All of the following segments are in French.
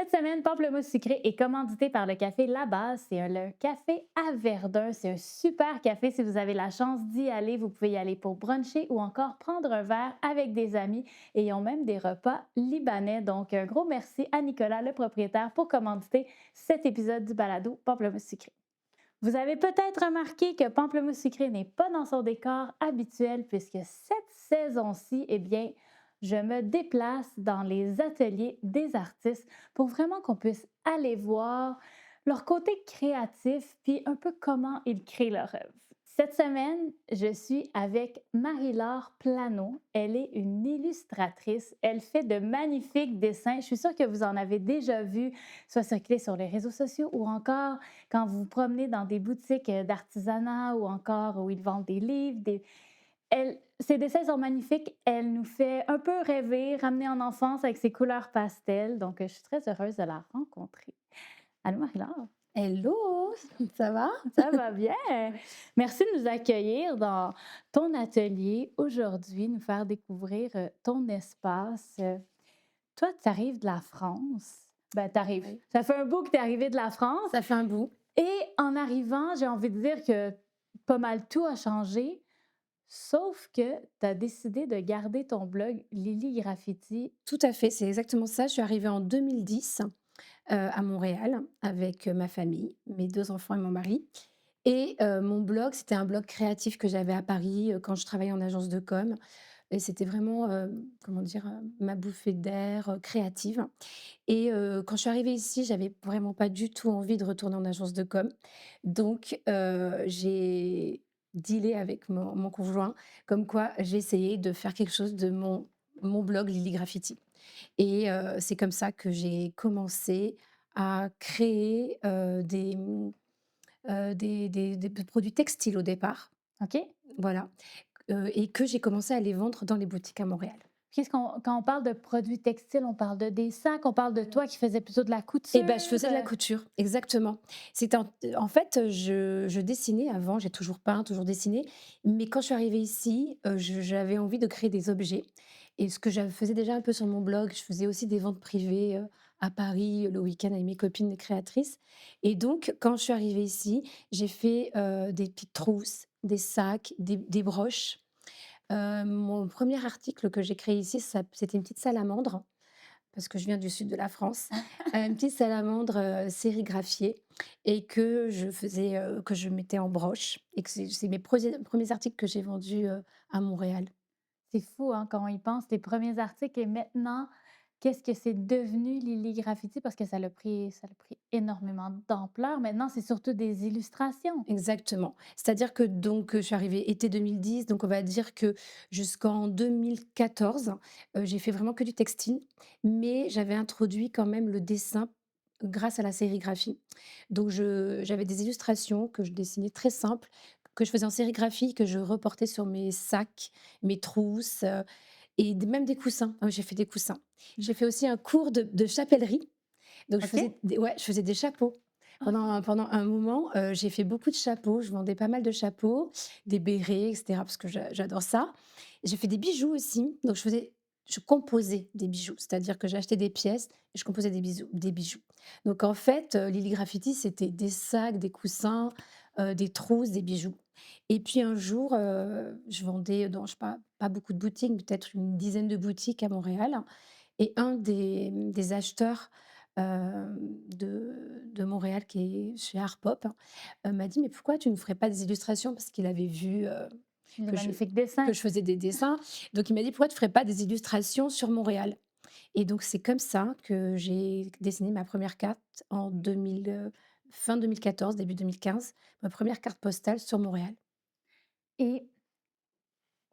Cette semaine, Pamplemousse Sucré est commandité par le café La Base. C'est le café à Verdun. C'est un super café. Si vous avez la chance d'y aller, vous pouvez y aller pour bruncher ou encore prendre un verre avec des amis. Et ils ont même des repas libanais. Donc, un gros merci à Nicolas, le propriétaire, pour commanditer cet épisode du balado Pamplemousse Sucré. Vous avez peut-être remarqué que Pamplemousse Sucré n'est pas dans son décor habituel puisque cette saison-ci, eh bien, je me déplace dans les ateliers des artistes pour vraiment qu'on puisse aller voir leur côté créatif puis un peu comment ils créent leurs œuvres. Cette semaine, je suis avec Marie-Laure Plano. Elle est une illustratrice. Elle fait de magnifiques dessins. Je suis sûre que vous en avez déjà vu, soit circuler sur les réseaux sociaux ou encore quand vous vous promenez dans des boutiques d'artisanat ou encore où ils vendent des livres. Ses dessins sont magnifiques. Elle nous fait un peu rêver, ramener en enfance avec ses couleurs pastel. Donc, je suis très heureuse de la rencontrer. Allô, Marie-Laure? Hello, ça va? Ça va bien? Merci de nous accueillir dans ton atelier aujourd'hui, nous faire découvrir ton espace. Toi, tu arrives de la France. Ben, tu arrives. Oui. Ça fait un bout que tu es arrivé de la France. Ça fait un bout. Et en arrivant, j'ai envie de dire que pas mal tout a changé, sauf que tu as décidé de garder ton blog Lily Graffiti. Tout à fait, c'est exactement ça. Je suis arrivée en 2010, à Montréal avec, ma famille, mes 2 enfants et mon mari et mon blog, c'était un blog créatif que j'avais à Paris, quand je travaillais en agence de com et c'était vraiment, comment dire? Ma bouffée d'air, créative et quand je suis arrivée ici, j'avais vraiment pas du tout envie de retourner en agence de com. Donc j'ai dealé avec mon conjoint, comme quoi j'essayais de faire quelque chose de mon blog Lily Graffiti et c'est comme ça que j'ai commencé à créer, des produits textiles au départ, OK? voilà, et que j'ai commencé à les vendre dans les boutiques à Montréal. Quand on parle de produits textiles, on parle de des sacs, on parle de toi qui faisais plutôt de la Et couture. ben, je faisais de la couture, exactement. C'était en fait, je dessinais avant, j'ai toujours peint, toujours dessiné, mais quand je suis arrivée ici, j'avais envie de créer des objets et ce que je faisais déjà un peu sur mon blog, je faisais aussi des ventes privées, à Paris, le week-end avec mes copines créatrices et donc quand je suis arrivée ici, j'ai fait, des petites trousses, des sacs, des broches. Mon premier article que j'ai créé ici, c'était une petite salamandre parce que je viens du sud de la France, une petite salamandre, sérigraphiée et que je mettais en broche et que c'est mes premiers articles que j'ai vendus, à Montréal. C'est fou, hein, quand on y pense, les premiers articles et maintenant, qu'est-ce que c'est devenu Lily Graffiti? Parce que ça a pris énormément d'ampleur. Maintenant, c'est surtout des illustrations. Exactement. C'est-à-dire que donc, je suis arrivée été 2010, donc on va dire que jusqu'en 2014, j'ai fait vraiment que du textile, mais j'avais introduit quand même le dessin grâce à la sérigraphie. Donc j'avais des illustrations que je dessinais très simples, que je faisais en sérigraphie, que je reportais sur mes sacs, mes trousses, et même des coussins. Ah oui, j'ai fait des coussins. J'ai fait aussi un cours de chapellerie, donc OK? je faisais des chapeaux. Pendant un moment, j'ai fait beaucoup de chapeaux, je vendais pas mal de chapeaux, des bérets et cetera parce que j'adore ça. J'ai fait des bijoux aussi, donc je composais des bijoux, c'est-à-dire que j'achetais des pièces et je composais des bijoux. Donc en fait, Lily Graffiti, c'était des sacs, des coussins, des trousses, des bijoux et puis un jour, je vendais dans je sais pas beaucoup de boutiques, mais peut-être une dizaine de boutiques à Montréal et un des acheteurs, de Montréal qui est chez Artpop, m'a dit: «Mais pourquoi tu ne ferais pas des illustrations?» parce qu'il avait vu, Les que je magnifiques que dessins. je faisais des dessins. Donc il m'a dit: «Pourquoi tu ne ferais pas des illustrations sur Montréal?» et donc c'est comme ça que j'ai dessiné ma première carte en 2000, fin 2014, début 2015, ma première carte postale sur Montréal. Et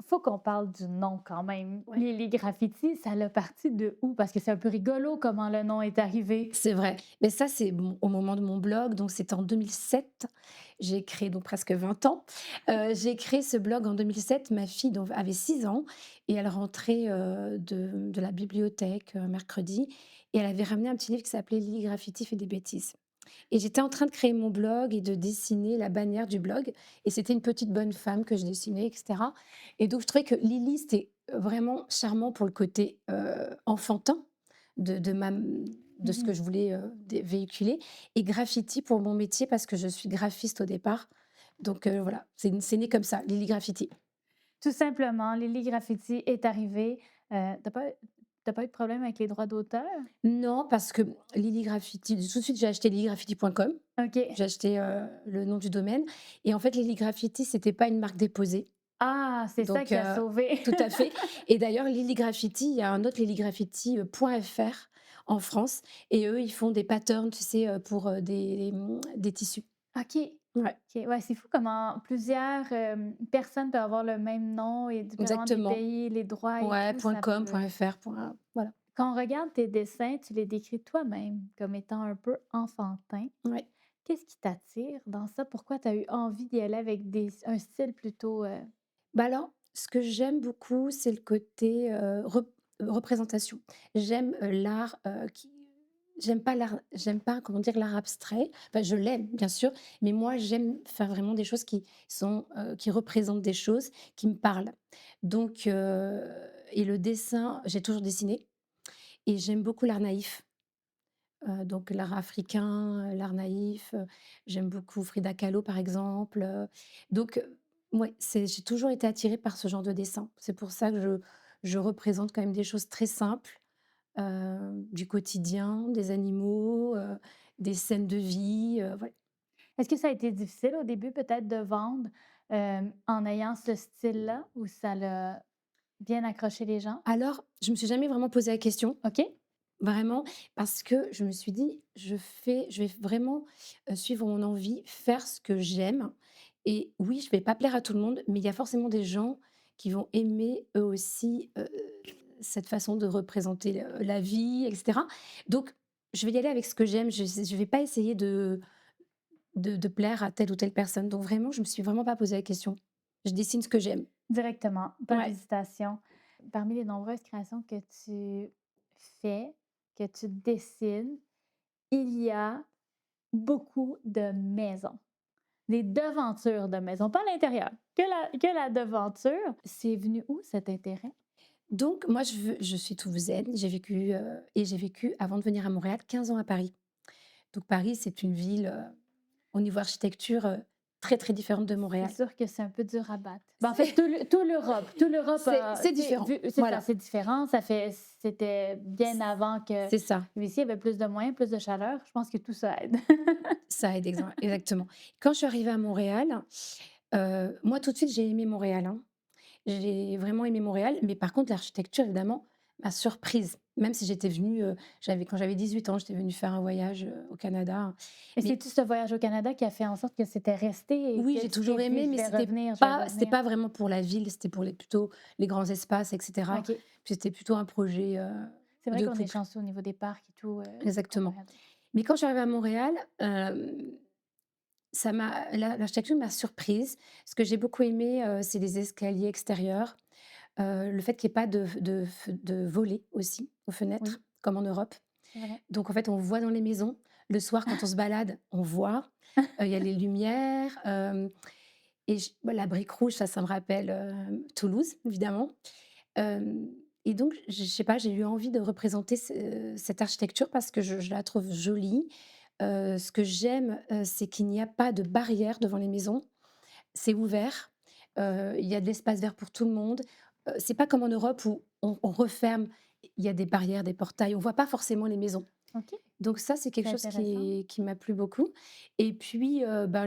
faut qu'on parle du nom quand même. Ouais. Lily Graffiti, ça l'a parti de où? Parce que c'est un peu rigolo comment le nom est arrivé. C'est vrai, mais ça, c'est au moment de mon blog, donc c'était en 2007. J'ai créé donc presque 20 ans. J'ai créé ce blog en 2007. Ma fille donc avait 6 ans et elle rentrait, de la bibliothèque, un mercredi et elle avait ramené un petit livre qui s'appelait «Lily Graffiti fait des bêtises» et j'étais en train de créer mon blog et de dessiner la bannière du blog et c'était une petite bonne femme que je dessinais et cetera et donc je trouvais que Lily, c'était vraiment charmant pour le côté, enfantin de ce que Mhm. je voulais véhiculer. Et graffiti pour mon métier parce que je suis graphiste au départ. Donc voilà, c'est né comme ça, Lily Graffiti. Tout simplement, Lily Graffiti est arrivée. T'as pas eu de problème avec les droits d'auteur? Non, parce que Lily Graffiti, tout de suite j'ai acheté lilygraffiti.com. OK. J'ai acheté le nom du domaine. Et en fait, Lily Graffiti, c'était pas une marque déposée. Ah, c'est ça Donc, qui a sauvé. tout à fait. Et d'ailleurs, Lily Graffiti, il y a un autre lilygraffiti.fr en France. Et eux, ils font des patterns, tu sais, pour des tissus. OK. Ouais, OK. Ouais, c'est fou comment plusieurs, personnes peuvent avoir le même nom et dépendamment des exactement. pays, les droits et Ouais, tout, ça .com, peut .fr, voilà. quand on regarde tes dessins, tu les décris toi-même comme étant un peu enfantins. Ouais. Qu'est-ce qui t'attire dans ça? Pourquoi tu as eu envie d'y aller avec un style plutôt, Bah, alors, ce que j'aime beaucoup, c'est le côté, représentation. J'aime, l'art, qui j'aime pas, comment dire, l'art abstrait. Enfin, je l'aime, bien sûr, mais moi, j'aime faire vraiment des choses qui représentent des choses qui me parlent. Donc et le dessin, j'ai toujours dessiné et j'aime beaucoup l'art naïf, donc l'art africain, l'art naïf, j'aime beaucoup Frida Kahlo, par exemple, donc ouais, j'ai toujours été attirée par ce genre de dessin. C'est pour ça que je représente quand même des choses très simples, du quotidien, des animaux, des scènes de vie, ouais. est-ce que ça a été difficile au début peut-être de vendre, en ayant ce style-là ou ça l'a bien accroché les gens? Alors, je me suis jamais vraiment posé la question, OK. vraiment, parce que je me suis dit: je vais vraiment, suivre mon envie, faire ce que j'aime et oui, je vais pas plaire à tout le monde, mais il y a forcément des gens qui vont aimer eux aussi, cette façon de représenter la vie et cetera. Donc je vais y aller avec ce que j'aime, je vais pas essayer de plaire à telle ou telle personne. Donc vraiment, je me suis vraiment pas posé la question. Je dessine ce que j'aime. Directement, pas Ouais. d'hésitation. Parmi les nombreuses créations que tu fais, que tu dessines, il y a beaucoup de maisons. Des devantures de maisons, pas l'intérieur, que la devanture. C'est venu où cet intérêt? Donc moi, je suis toulousaine, j'ai vécu avant de venir à Montréal 15 ans à Paris. Donc Paris, c'est une ville, au niveau architecture, très, très différente de C'est Montréal. sûr que c'est un peu dur à battre. Ben, en fait, C'est tout l'Europe a, c'est tu sais, différent, c'est ça, voilà, c'est différent. C'était bien avant que c'est ça, ici, il y avait plus de moyens, plus de chaleur. Je pense que tout ça aide. ça aide exactement. Quand je suis arrivée à Montréal, moi tout de suite j'ai aimé Montréal, hein. J'ai vraiment aimé Montréal, mais par contre l'architecture évidemment m'a surprise. Même si j'étais venue, quand j'avais 18 ans, j'étais venue faire un voyage, au Canada. Et Mais c'est-tu ce voyage au Canada qui a fait en sorte que c'était resté et oui, que j'ai tu t'es toujours dit: aimé, «Je mais vais revenir, je vais c'était revenir». pas vraiment pour la ville, c'était pour plutôt les grands espaces et cetera. OK. Puis c'était plutôt un projet, C'est vrai de qu'on est couple. chanceux au niveau des parcs et tout, Exactement. comparé à d'autres. Mais quand je suis arrivée à Montréal, l'architecture m'a surprise. Ce que j'ai beaucoup aimé, c'est les escaliers extérieurs, le fait qu'il y ait pas de volets aussi aux fenêtres, Oui, comme en Europe. c'est vrai. Donc en fait, on voit dans les maisons. Le soir, quand on se balade, on voit. Il y a les lumières, et la brique rouge, ça me rappelle, Toulouse, évidemment. Hem et donc je sais pas, j'ai eu envie de représenter cette architecture parce que je la trouve jolie. Ce que j'aime, c'est qu'il n'y a pas de barrière devant les maisons. C'est ouvert, il y a de l'espace vert pour tout le monde. C'est pas comme en Europe où on referme, il y a des barrières, des portails, on voit pas forcément les maisons. OK, Donc ça, c'est quelque c'est chose intéressant. qui m'a plu beaucoup et puis, ben,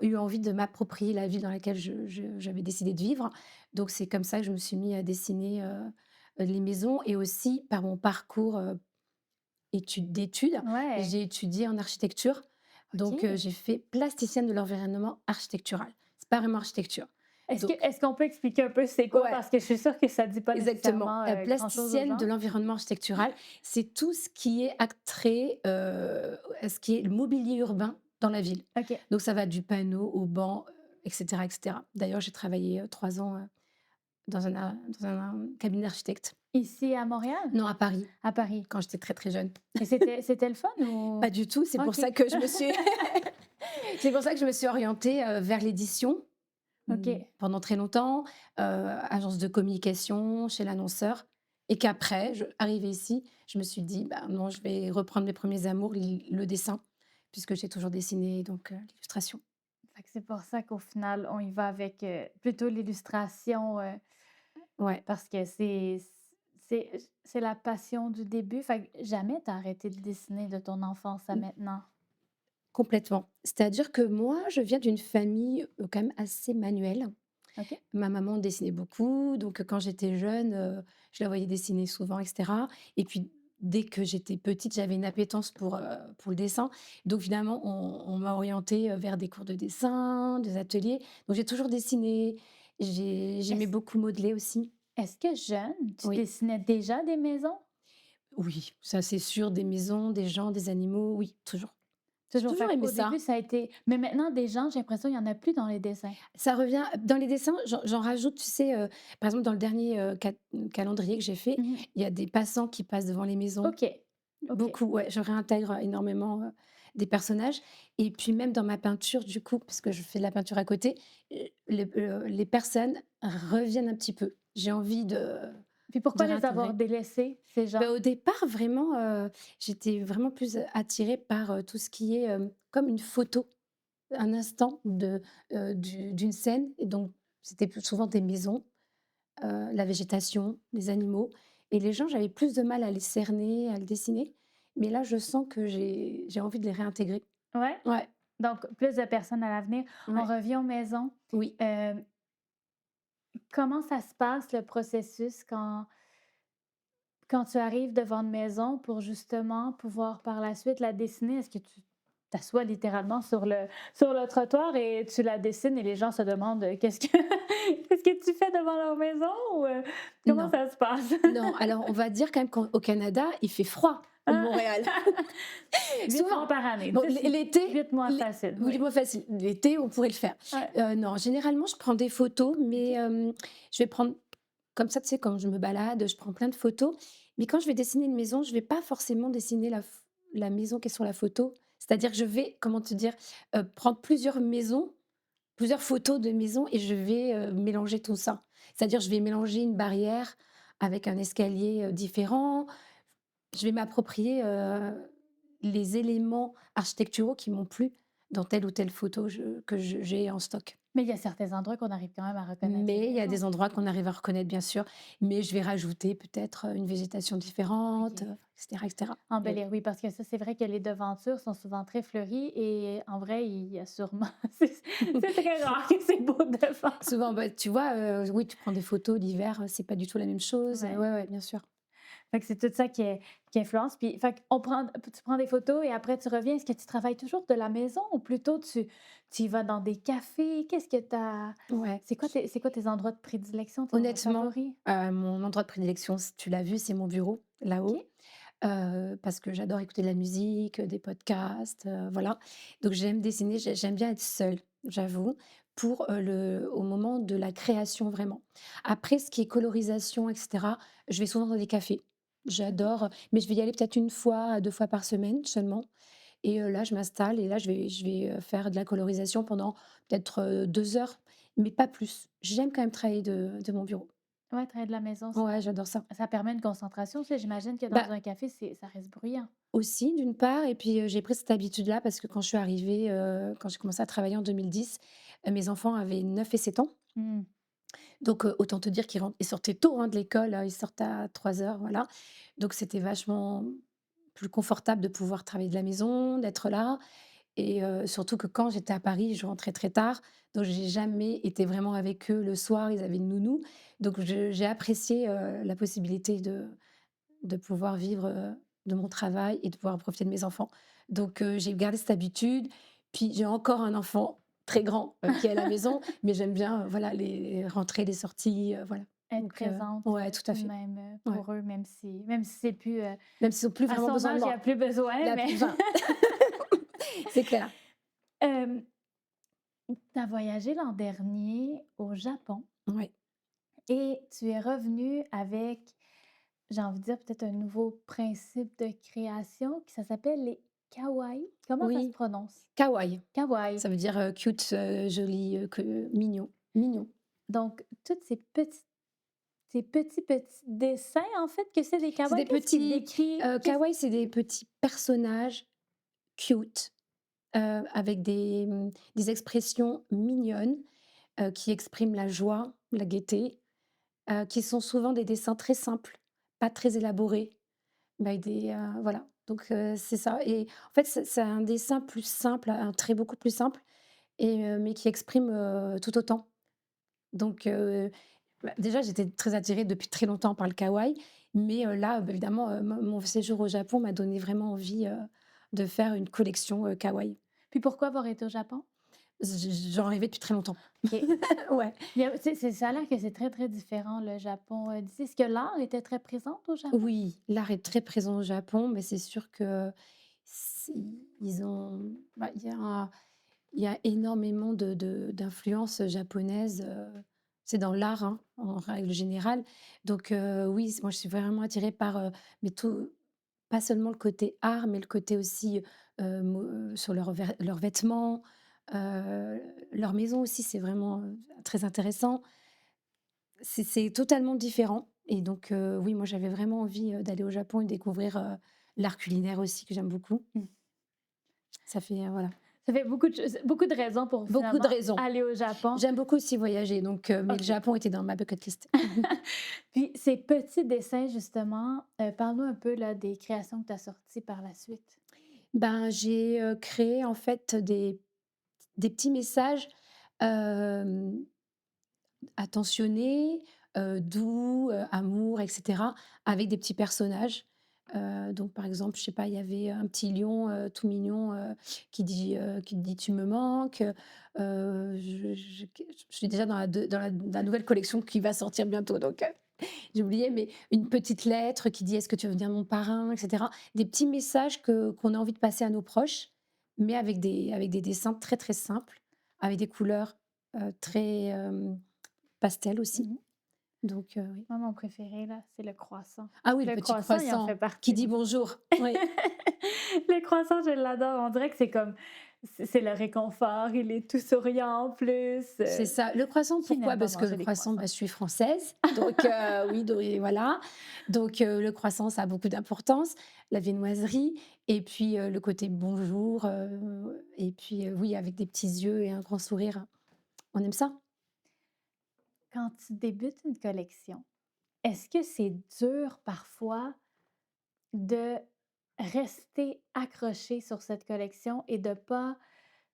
eu envie de m'approprier la ville dans laquelle j'avais décidé de vivre. Donc c'est comme ça que je me suis mis à dessiner, les maisons et aussi par mon parcours, d'études, Ouais, j'ai étudié en architecture. Donc OK. j'ai fait plasticienne de l'environnement architectural. C'est pas vraiment architecture. Donc Est-ce qu'on peut expliquer un peu c'est quoi? ouais. Parce que je suis sûre que ça dit pas Exactement. nécessairement, grand-chose aux Plasticienne de gens. l'environnement architectural, c'est tout ce qui est attrait, à ce qui est le mobilier urbain dans la ville. OK. Donc ça va du panneau au banc, et cetera, et cetera. D'ailleurs, j'ai travaillé, 3 ans, dans un cabinet d'architecte. Ici à Montréal? Non, à Paris, À Paris. quand j'étais très, très jeune. Et c'était le fun Pas ou? du tout, OK. c'est pour ça que je me suis orientée, vers l'édition, OK. pendant très longtemps, agence de communication, chez l'annonceur et qu'après, arrivée ici, je me suis dit: «Bah, non, je vais reprendre mes premiers amours, le dessin», puisque j'ai toujours dessiné, donc l'illustration. Fait que c'est pour ça qu'au final, on y va avec, plutôt l'illustration, Ouais. parce que c'est la passion du début. Fait que jamais tu as arrêté de dessiner de ton enfance à maintenant? Complètement. C'est-à-dire que moi, je viens d'une famille, quand même assez manuelle. OK. Ma maman dessinait beaucoup, donc quand j'étais jeune, je la voyais dessiner souvent et cetera et puis dès que j'étais petite, j'avais une appétence pour le dessin. Donc finalement, on m'a orientée, vers des cours de dessin, des ateliers. Donc j'ai toujours dessiné, j'aimais Est-ce beaucoup modeler aussi. est-ce que jeune, tu Oui, dessinais déjà des maisons? oui, ça c'est sûr, des maisons, des gens, des animaux, oui, toujours. J'ai Toujours? toujours Fait aimé qu'au début, ça. ça a été mais maintenant des gens, j'ai l'impression il y en a plus dans les dessins. Ça revient dans les dessins, j'en rajoute, tu sais, par exemple, dans le dernier, calendrier que j'ai fait, Mmh. il y a des passants qui passent devant les maisons. OK. OK. Beaucoup, ouais, je réintègre énormément, des personnages et puis même dans ma peinture, du coup, parce que je fais de la peinture à côté, les personnes reviennent un petit peu. J'ai envie Puis de pourquoi les avoir réintégrer. délaissés, ces gens? Au départ, vraiment, j'étais vraiment plus attirée par, tout ce qui est, comme une photo. Un instant d'une scène et donc c'était plus souvent des maisons, la végétation, les animaux et les gens, j'avais plus de mal à les cerner, à le dessiner, mais là, je sens que j'ai envie de les réintégrer. Ouais? Ouais, Donc plus de personnes à l'avenir. On ouais, revient aux maisons. oui. Hem, comment ça se passe le processus quand tu arrives devant une maison pour justement pouvoir par la suite la dessiner? Est-ce que tu t'assois littéralement sur le trottoir et tu la dessines et les gens se demandent, «Qu'est-ce que qu'est-ce que tu fais devant leur maison?» ou, comment Non, ça se passe? non, alors on va dire quand même qu'au Canada, il fait froid comme Ah! Montréal. 8 mois Souvent. par année. Bon, Ça, c'est l'été, 8 mois facile, oui, oui. moi facile. L'été, on pourrait le faire. Ouais. Non, généralement, je prends des photos, mais OK. je vais prendre comme ça, tu sais, quand je me balade, je prends plein de photos. Mais quand je vais dessiner une maison, je vais pas forcément dessiner la maison qui est sur la photo. C'est-à-dire que je vais, comment te dire, prendre plusieurs maisons, plusieurs photos de maisons et je vais, mélanger tout ça. C'est-à-dire, je vais mélanger une barrière avec un escalier, différent. Je vais m'approprier, les éléments architecturaux qui m'ont plu dans telle ou telle photo j'ai en stock. Mais il y a certains endroits qu'on arrive quand même à reconnaître les Mais il y a maisons. des endroits qu'on arrive à reconnaître bien sûr, mais je vais rajouter peut-être, une végétation différente, OK. et cetera et cetera. Et Embellir, oui, parce que ça, c'est vrai que les devantures sont souvent très fleuries et en vrai, il y a sûrement c'est très rare que c'est beau devant. souvent, bah, tu vois, oui, tu prends des photos l'hiver, c'est pas du tout la même chose, Ouais. ouais, ouais, bien sûr. Fait que c'est tout ça qui influence. Puis, fait qu'on prend tu prends des photos et après tu reviens. Est-ce que tu travailles toujours de la maison ou plutôt tu y vas dans des cafés? Qu'est-ce que tu as Ouais. c'est quoi tes endroits de prédilection, tes endroits Honnêtement, favoris? mon endroit de prédilection, tu l'as vu, c'est mon bureau, là-haut. OK. Parce que j'adore écouter de la musique, des podcasts, voilà. Donc j'aime dessiner, j'aime bien être seule, j'avoue, pour, au moment de la création vraiment. Après ce qui est colorisation et cetera, je vais souvent dans des cafés. OK. J'adore, mais je vais y aller peut-être une fois à 2 fois par semaine seulement et là je m'installe et là je vais, faire de la colorisation pendant peut-être, 2 heures, mais pas plus. J'aime quand même travailler de mon bureau. Ouais, travailler de la maison, Ouais, j'adore ça. ça permet une concentration, tu sais? J'imagine que dans Bah un café, ça reste bruyant. aussi, d'une part et puis, j'ai pris cette habitude-là parce que quand je suis arrivée, quand j'ai commencé à travailler en 2010, mes enfants avaient 9 et 7 ans. Mmh. Donc, autant te dire ils sortaient tôt, hein, de l'école, ils sortent à 3 heures, voilà. Donc c'était vachement plus confortable de pouvoir travailler de la maison, d'être là et surtout que quand j'étais à Paris, je rentrais très tard, donc j'ai jamais été vraiment avec eux le soir, ils avaient une nounou. Donc j'ai apprécié, la possibilité de pouvoir vivre, de mon travail et de pouvoir profiter de mes enfants. Donc j'ai gardé cette habitude. Puis j'ai encore un enfant très grand, qui est à la maison, mais j'aime bien, voilà, les rentrées, les sorties, voilà. Être Donc présente, ouais, tout à tout de fait. même, Ouais. pour eux, même si c'est plus, Même s'ils ont plus à vraiment son besoin de âge, il y a moi. plus besoin, La mais enfin, c'est clair. hem, tu as voyagé l'an dernier au Japon Ouais. et tu es revenu avec, j'ai envie de dire, peut-être un nouveau principe de création qui ça s'appelle les kawaii. Comment ça se Oui, prononce? kawaii. Kawaii. Ça veut dire, cute, joli, que mignon. Mignon. Donc toutes ces petites ces petits dessins, en fait, que c'est des C'est kawaii? des Qu'est-ce qui petits, décrit qu'est-ce kawaii, c'est des petits personnages cute, avec des expressions mignonnes, qui expriment la joie, la gaieté, qui sont souvent des dessins très simples, pas très élaborés, mais avec des, voilà, donc c'est ça et en fait, c'est un dessin plus simple, un trait beaucoup plus simple mais qui exprime, tout autant. Donc déjà, j'étais très attirée depuis très longtemps par le kawaii, mais là, évidemment, mon séjour au Japon m'a donné vraiment envie, de faire une collection, kawaii. puis pourquoi avoir été au Japon? J'en rêvais depuis très longtemps. OK. Ouais. Ça a l'air que c'est très, très différent le Japon, d'ici. Est-ce que l'art était très présente au Japon? Oui, l'art est très présent au Japon, mais c'est sûr que c'est ils ont bah, il y a énormément d'influences japonaises, c'est dans l'art, hein, en règle générale. Donc oui, moi je suis vraiment attirée par, mais tout pas seulement le côté art, mais le côté aussi, sur leurs vêtements, leur maison aussi, c'est vraiment, très intéressant. C'est totalement différent et donc oui, moi j'avais vraiment envie, d'aller au Japon et découvrir, l'art culinaire aussi que j'aime beaucoup. Mmh. Ça fait, voilà, Ça fait beaucoup de raisons pour beaucoup de finalement raisons. aller au Japon. J'aime beaucoup aussi voyager donc mais le OK. Japon était dans ma bucket list. Puis ces petits dessins justement, parle-nous un peu là des créations que tu as sorties par la suite. Ben, j'ai, créé en fait des petits messages, hem, attentionnés, doux, amour et cetera, avec des petits personnages. Donc par exemple, je sais pas, il y avait un petit lion, tout mignon, qui dit: «Tu me manques», je suis déjà dans la nouvelle collection qui va sortir bientôt donc j'ai oublié, mais une petite lettre qui dit: «Est-ce que tu veux devenir mon parrain?» et cetera. Des petits messages qu'on a envie de passer à nos proches, mais avec des dessins très, très simples, avec des couleurs, très, pastel aussi. Mmh. Donc oui. Moi, mon préféré là, c'est le croissant. Ah oui, le Le petit croissant, il en fait croissant qui partie dit aussi. bonjour. Oui, Le croissant, je l'adore. On dirait que c'est comme c'est le réconfort, il est tout souriant en plus, c'est ça. Le croissant, qui pourquoi? n'aime pas Parce que le manger des croissant, bah, croissants? je suis française, donc oui, donc et voilà. Donc le croissant, ça a beaucoup d'importance, la viennoiserie et puis, le côté bonjour, et puis, oui, avec des petits yeux et un grand sourire. On aime ça? Quand tu débutes une collection, est-ce que c'est dur parfois de rester accroché sur cette collection et de pas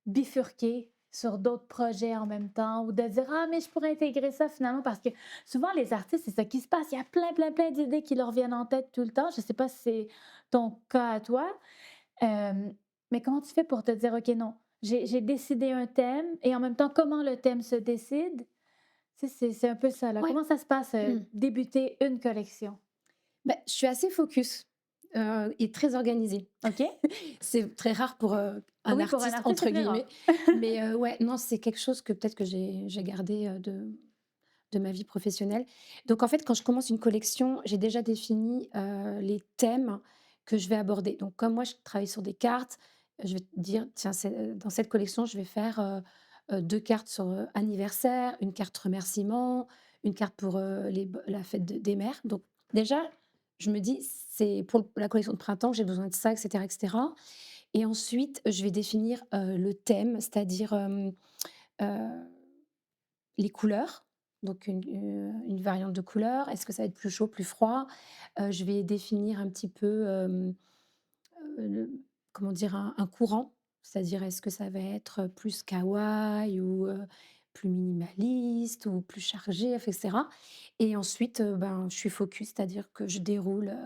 bifurquer sur d'autres projets en même temps ou de dire: «Ah, mais je pourrais intégrer ça finalement» parce que souvent les artistes, c'est ça qui se passe. Il y a plein d'idées qui leur viennent en tête tout le temps. Je sais pas si c'est ton cas à toi, mais comment tu fais pour te dire: «OK, non, j'ai décidé un thème» et en même temps, comment le thème se décide? Tu sais, c'est un peu ça, là. Ouais. Comment ça se passe, Mmh. débuter une collection? Bah, je suis assez focus, et très organisée. OK? C'est très rare pour, «un Oui, pour un artiste» artiste, c'est entre très guillemets, rare. mais ouais, non, c'est quelque chose que peut-être que j'ai gardé, de ma vie professionnelle. Donc en fait, quand je commence une collection, j'ai déjà défini, les thèmes que je vais aborder. Donc comme moi, je travaille sur des cartes, je vais te dire: «Tiens, dans cette collection, je vais faire, 2 cartes sur, anniversaire, une carte remerciement, une carte pour, la fête de des mères». Donc déjà, je me dis: «C'est pour la collection de printemps, j'ai besoin de ça» et cetera et ensuite, je vais définir, le thème, c'est-à-dire, heu les couleurs, donc une variante de couleurs. Est-ce que ça va être plus chaud, plus froid? Je vais définir un petit peu, le comment dire? Un courant, c'est-à-dire est-ce que ça va être plus kawaii ou plus minimaliste ou plus chargé, et cetera et ensuite, ben, je suis focus, c'est-à-dire que je déroule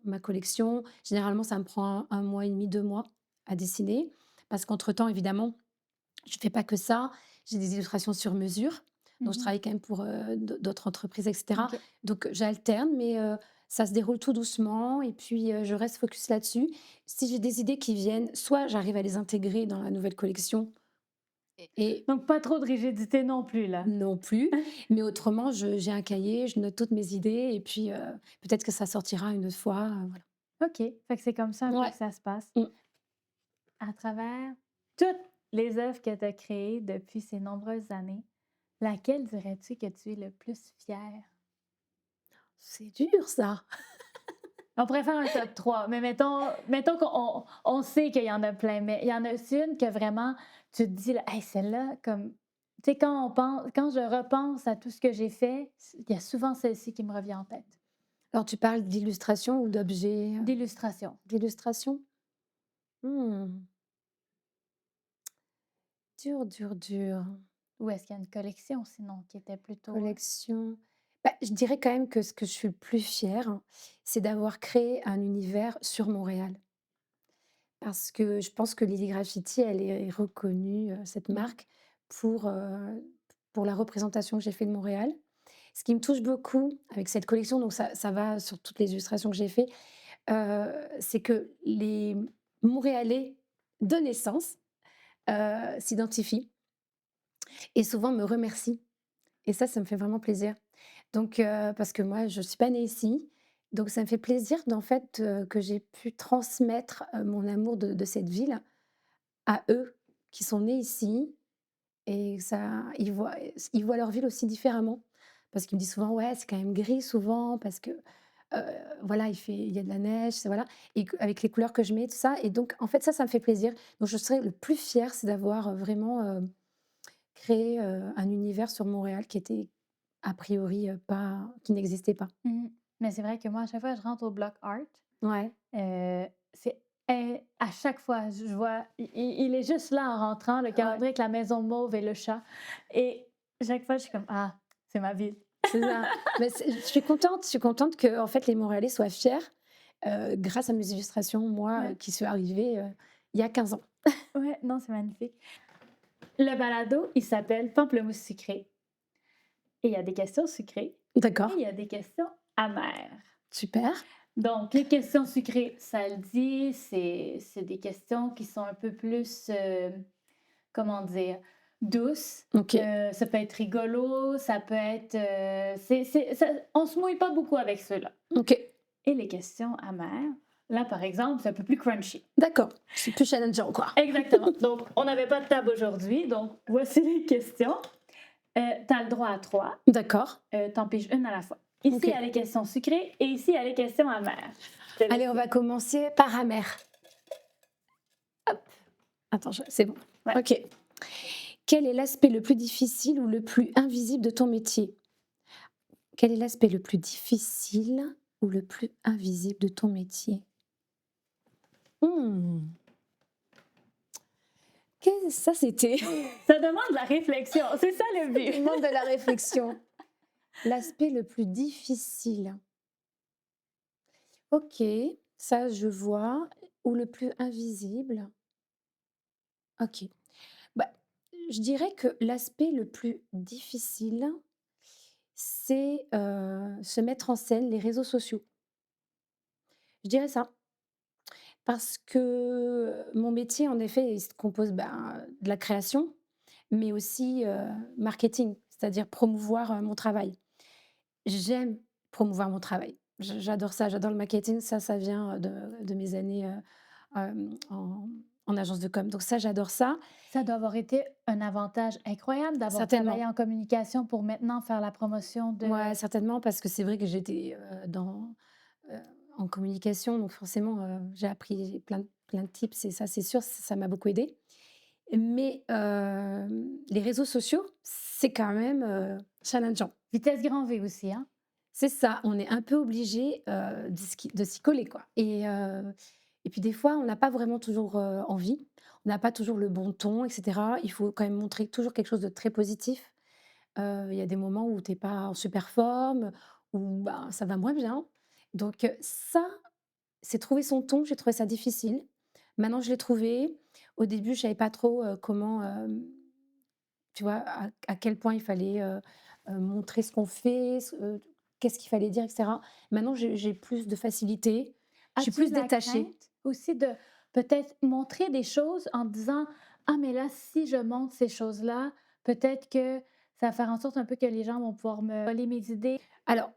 ma collection. Généralement, ça me prend 1 mois et demi, 2 mois à dessiner parce qu'entre temps, évidemment, je fais pas que ça, j'ai des illustrations sur mesure, donc je Mmh. travaille quand même pour, d'autres entreprises et cetera. OK. Donc j'alterne, mais ça se déroule tout doucement et puis, je reste focus là-dessus. Si j'ai des idées qui viennent, soit j'arrive à les intégrer dans la nouvelle collection et Donc pas trop de rigidité non plus, là? non plus, mais autrement j'ai un cahier, je note toutes mes idées et puis, peut-être que ça sortira une autre fois, voilà. OK. Fait que c'est comme ça un peu Ouais, que ça se passe. mmh. À travers toutes les œuvres que tu as créées depuis ces nombreuses années, laquelle dirais-tu que tu es le plus fier? C'est dur ça. On pourrait faire un top 3, mais mettons qu'on sait qu'il y en a plein, mais il y en a une que vraiment tu te dis là: «Hey, celle-là», comme tu sais, quand je repense à tout ce que j'ai fait, il y a souvent celle-ci qui me revient en tête. Alors tu parles d'illustration ou d'objets, D'illustration. d'illustration? Mmh, dur, dur, dur. Ou est-ce qu'il y a une collection sinon qui était plutôt, Collection. Bah, je dirais quand même que ce que je suis le plus fière, c'est d'avoir créé un univers sur Montréal. Parce que je pense que Lily Graffiti, elle est reconnue, cette mmh marque, pour, heu, pour la représentation que j'ai fait de Montréal. Ce qui me touche beaucoup avec cette collection, donc ça va sur toutes les illustrations que j'ai fait, c'est que les Montréalais de naissance, s'identifient et souvent me remercient et ça me fait vraiment plaisir. Donc parce que moi, je ne suis pas née ici, donc ça me fait plaisir d'en fait, que j'ai pu transmettre, mon amour de cette ville à eux qui sont nés ici et ça ils voient leur ville aussi différemment. Parce qu'ils me disent souvent: «Ouais, c'est quand même gris souvent parce que, voilà, il y a de la neige, c'est voilà» et que avec les couleurs que je mets, tout ça et donc en fait, ça me fait plaisir. Donc je serais le plus fière, c'est d'avoir, vraiment, créé, un univers sur Montréal qui était a priori, pas qui n'existait pas. mh. Mais c'est vrai que moi, à chaque fois que je rentre au bloc art, Ouais, c'est à chaque fois, je vois il est juste là en rentrant, le ouais, calendrier avec la maison mauve et le chat et chaque fois, je suis comme: «Ah, c'est ma ville». c'est ça. Mais je suis contente que en fait les Montréalais soient fiers, grâce à mes illustrations, moi, Ouais, qui suis arrivée, il y a 15 ans. ouais, non, c'est magnifique. Le balado, il s'appelle Pamplemousse sucré et il y a des questions sucrées et D'accord, il y a des questions amères. super. Donc les questions sucrées, ça le dit, c'est des questions qui sont un peu plus, comment dire? Douces. OK, Ça peut être rigolo, ça peut être, c'est ça on se mouille pas beaucoup avec ceux-là OK, et les questions amères, là, par exemple, c'est un peu plus crunchy. d'accord. C'est plus challengeant, quoi. Exactement. Donc on n'avait pas de table aujourd'hui, donc voici les questions. Tu as le droit à 3. D'accord, Tu piges une à la fois. Ici, il y OK. a les questions sucrées et ici, il y a les questions amères. Je te laisse Allez, on va commencer par amer. Hop, attends, je c'est bon. ouais. OK. Quel est l'aspect le plus difficile ou le plus invisible de ton métier? Quel est l'aspect le plus difficile ou le plus invisible de ton métier? Mmh, qu'est ça c'était Ça demande de la réflexion, c'est ça le ça but. demande de la réflexion. L'aspect le plus difficile. OK, ça je vois. Ou le plus invisible. OK. Bah, je dirais que l'aspect le plus difficile, c'est, se mettre en scène, les réseaux sociaux. Je dirais ça. Parce que mon métier, en effet, il se compose, ben, de la création, mais aussi, marketing, c'est-à-dire promouvoir, mon travail. J'aime promouvoir mon travail. J'adore ça, j'adore le marketing. Ça vient, de mes années, en agence de com. Donc ça, j'adore ça. Ça doit avoir été un avantage incroyable d'avoir travaillé Certainement. en communication pour maintenant faire la promotion Ouais, de certainement parce que c'est vrai que j'étais, heu, en communication, donc forcément, j'ai appris plein de tips et ça, c'est sûr, ça m'a beaucoup aidée. Mais, les réseaux sociaux, c'est quand même, challengeant. vitesse grand V aussi, hein? C'est ça, on est un peu obligé, de s'y coller, quoi et puis des fois, on n'a pas vraiment toujours, envie. On n'a pas toujours le bon ton et cetera. Il faut quand même montrer toujours quelque chose de très positif. Il y a des moments où tu es pas en super forme, où, bah, ça va moins bien. Donc, ça, c'est trouver son ton, j'ai trouvé ça difficile. Maintenant, je l'ai trouvé. Au début, je savais pas trop, comment, tu vois, à quel point il fallait, montrer ce qu'on fait, qu'est-ce qu'il fallait dire et cetera. Maintenant, j'ai plus de facilité, je suis As-tu plus de la détachée. crainte aussi de peut-être montrer des choses en disant: «Ah mais là, si je montre ces choses-là, peut-être que ça va faire en sorte un peu que les gens vont pouvoir me voler mes idées». Alors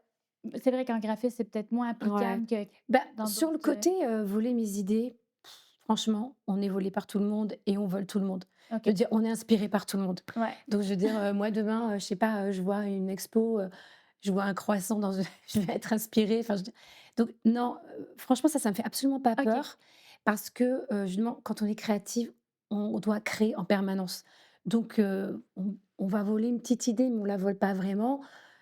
C'est vrai qu'en graphisme, c'est peut-être moins ouais, applicable que bah, dans sur le d'autres, côté, voler mes idées, franchement, on est volé par tout le monde et on vole tout le monde. Je OK. veux dire, on est inspiré par tout le monde. Ouais. Donc je veux dire, moi demain, je sais pas, je vois une expo, je vois un croissant dans une je vais être inspirée, enfin je donc non, franchement ça me fait absolument pas OK. peur parce que, justement quand on est créative, on doit créer en permanence. Donc on va voler une petite idée, mais on la vole pas vraiment.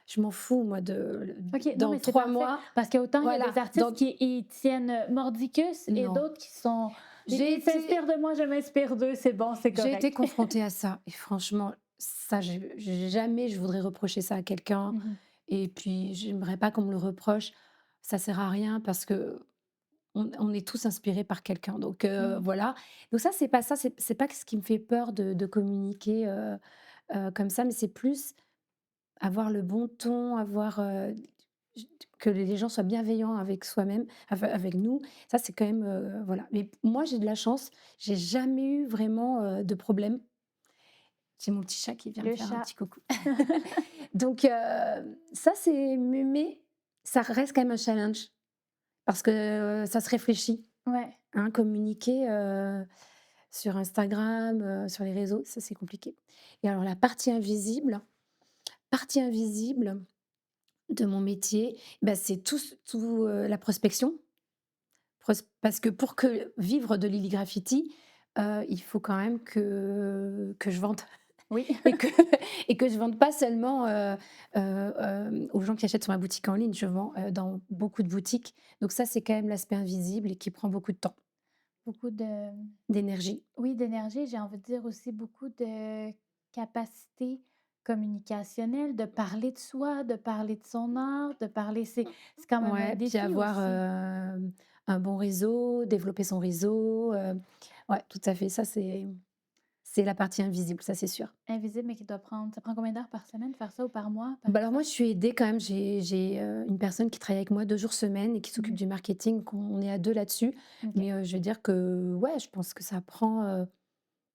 Je m'en fous moi de OK, non, dans mais c'est 3 parfait mois, parce qu'autant il y a des voilà, artistes dans qui y tiennent mordicus et non. d'autres qui sont J'ai ils s'inspirent été de moi, je m'inspire d'eux, c'est bon, c'est j'ai été correct. confrontée à ça et franchement, ça, jamais je voudrais reprocher ça à quelqu'un Mmh. et puis j'aimerais pas qu'on me le reproche. Ça sert à rien parce qu'on on est tous inspirés par quelqu'un donc Mmh. voilà. Donc ça, c'est pas ça, c'est pas ce qui me fait peur de communiquer, comme ça, mais c'est plus avoir le bon ton, avoir, j que les gens soient bienveillants avec soi-même, avec nous. Ça, c'est quand même, voilà. Mais moi, j'ai de la chance, j'ai jamais eu vraiment, de problème. J'ai mon petit chat qui vient me Le faire un chat. petit coucou. Donc ça, c'est mais ça reste quand même un challenge parce que, ça se réfléchit, Ouais. hein. Communiquer, sur Instagram, sur les réseaux, ça, c'est compliqué. Et alors la partie invisible de mon métier, bah, c'est la prospection. Parce que pour que vivre de Lily Graffiti, il faut quand même que je vende Oui. et que et que je vende pas seulement, aux gens qui achètent sur ma boutique en ligne. Je vends, dans beaucoup de boutiques. Donc ça, c'est quand même l'aspect invisible et qui prend beaucoup de temps, Beaucoup de d'énergie. oui, d'énergie, j'ai envie de dire aussi beaucoup de capacité communicationnelle, de parler de soi, de parler de son art, de parler c'est quand même un Ouais, puis défi avoir, aussi. un bon réseau, développer son réseau, ouais, tout à fait. Ça, c'est la partie invisible, ça, c'est sûr. Invisible, mais qui doit prendre ça prend combien d'heures par semaine de faire ça ou par mois, par Bah, alors moi, exemple? je suis aidée quand même. J'ai, une personne qui travaille avec moi 2 jours semaine et qui s'occupe Mmh. du marketing, qu'on est à 2 là-dessus. OK. Mais, je veux dire que, ouais, je pense que ça prend,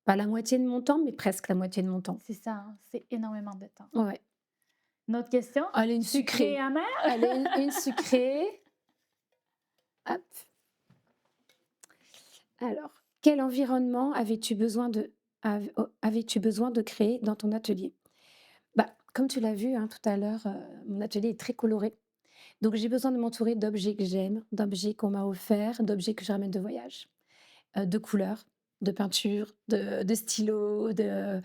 pas la moitié de mon temps, mais presque la moitié de mon temps. C'est ça, hein, c'est énormément de temps. Ouais. Une autre question? Allez, une Sucré et sucrée. amer? Allez, une sucrée. Hop. Alors, quel environnement avais-tu besoin de créer dans ton atelier? Bah, comme tu l'as vu, hein, tout à l'heure, mon atelier est très coloré. Donc j'ai besoin de m'entourer d'objets que j'aime, d'objets qu'on m'a offerts, d'objets que je ramène de voyage, de couleurs, de peintures, de stylos, de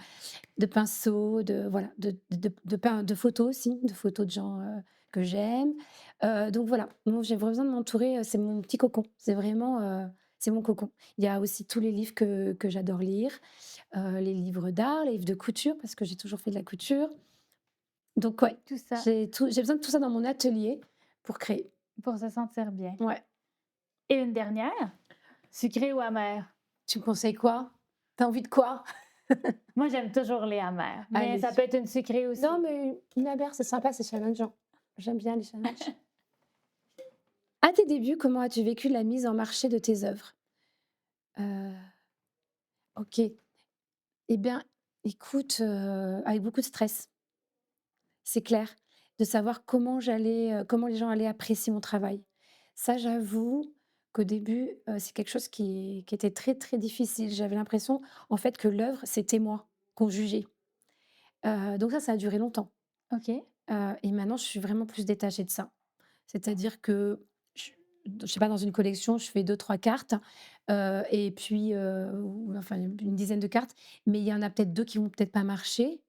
pinceaux, de voilà, de photos aussi, de photos de gens, que j'aime. Donc voilà, moi j'ai besoin de m'entourer, c'est mon petit cocon. C'est vraiment, c'est mon cocon. Il y a aussi tous les livres que j'adore lire, les livres d'art, les livres de couture parce que j'ai toujours fait de la couture. Donc ouais, Tout ça j'ai besoin de tout ça dans mon atelier pour créer. pour se sentir bien. Ouais. Et une dernière? Sucré ou amer? Tu me conseilles quoi? T'as envie de quoi? Moi, j'aime toujours les amers, mais ça Allez. peut être une sucrée Non, aussi. mais une abeille, c'est sympa, c'est challengeant. J'aime bien les challenges. À tes débuts, comment as-tu vécu la mise en marché de tes œuvres? Heu, OK. Eh bien, écoute, avec beaucoup de stress, c'est clair. De savoir comment les gens allaient apprécier mon travail. Ça, j'avoue qu'au début, c'est quelque chose qui était très, très difficile. J'avais l'impression, en fait, que l'œuvre, c'était moi qu'on jugeait. Donc ça a duré longtemps. OK. Et maintenant, je suis vraiment plus détachée de ça. C'est-à-dire que je sais pas, dans une collection, je fais deux trois cartes, et puis, ou enfin une dizaine de cartes, mais il y en a peut-être 2 qui vont peut-être pas marcher.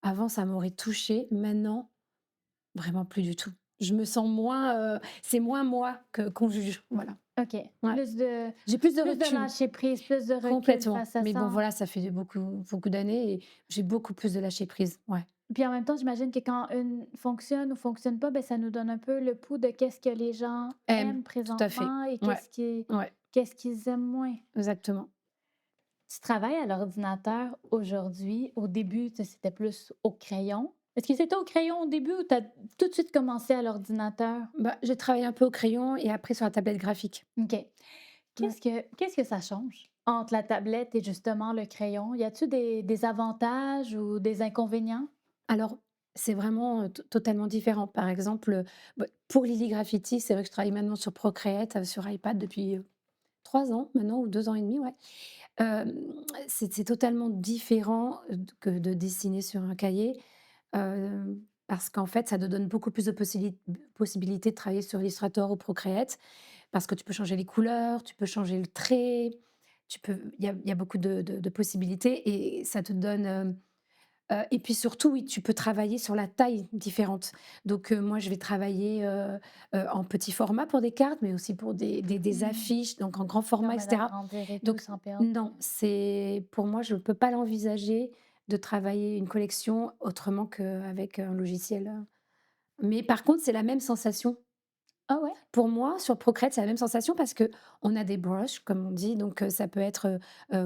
Avant, ça m'aurait touchée. Maintenant, vraiment plus du tout. Je me sens moins, c'est moins moi que qu'on juge, voilà. OK. Ouais. Plus de J'ai plus de plus de recul, lâcher prise, plus de recul complètement. face à Mais bon, ça. voilà, ça fait beaucoup beaucoup d'années et j'ai beaucoup plus de lâcher prise, ouais. Puis en même temps, j'imagine que quand une fonctionne ou fonctionne pas, ben ça nous donne un peu le pouls de qu'est-ce que les gens M, aiment tout à fait. présentement et Ouais, ouais, qu'est-ce qu'ils aiment moins. exactement. Tu travailles à l'ordinateur aujourd'hui. Au début, c'était plus au crayon. Est-ce que c'était au crayon au début ou tu as tout de suite commencé à l'ordinateur? Bah, j'ai travaillé un peu au crayon et après sur la tablette graphique. OK. Ouais. Qu'est-ce que ça change entre la tablette et justement le crayon? Y a-tu des avantages ou des inconvénients? Alors, c'est vraiment, totalement différent. Par exemple, bah, pour Lily Graffiti, c'est vrai que je travaille maintenant sur Procreate, sur iPad depuis, 3 ans maintenant ou 2 ans et demi, ouais. C'est totalement différent, que de dessiner sur un cahier, parce qu'en fait, ça te donne beaucoup plus de possibilités de travailler sur Illustrator ou Procreate, parce que tu peux changer les couleurs, tu peux changer le trait, il y a beaucoup de possibilités et ça te donne, et puis surtout, oui, tu peux travailler sur la taille différente. Donc, moi, je vais travailler, en petit format pour des cartes, mais aussi pour des Mmh. affiches, donc en grand Ça format et permet cetera. d'agrandir et tout Donc sans perdre. non, c'est pour moi, je ne peux pas l'envisager de travailler une collection autrement qu'avec un logiciel, mais par contre, c'est la même sensation. Ah ouais? Pour moi, sur Procreate, c'est la même sensation parce que on a des brushes, comme on dit, donc ça peut être,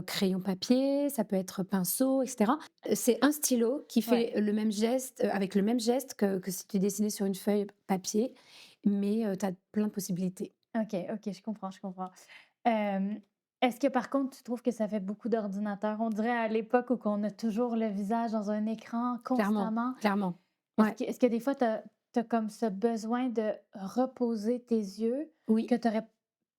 crayon papier, ça peut être pinceau et cetera. C'est un stylo qui Ouais. fait le même geste, avec le même geste que si tu dessinais sur une feuille papier, mais tu as plein de possibilités. OK, OK, je comprends, je comprends. Hem, est-ce que par contre, tu trouves que ça fait beaucoup d'ordinateur? On dirait à l'époque où qu'on a toujours le visage dans un écran Clairement, constamment. clairement. Est-ce Ouais, que est-ce que des fois tu as comme ce besoin de reposer tes yeux que oui. tu aurais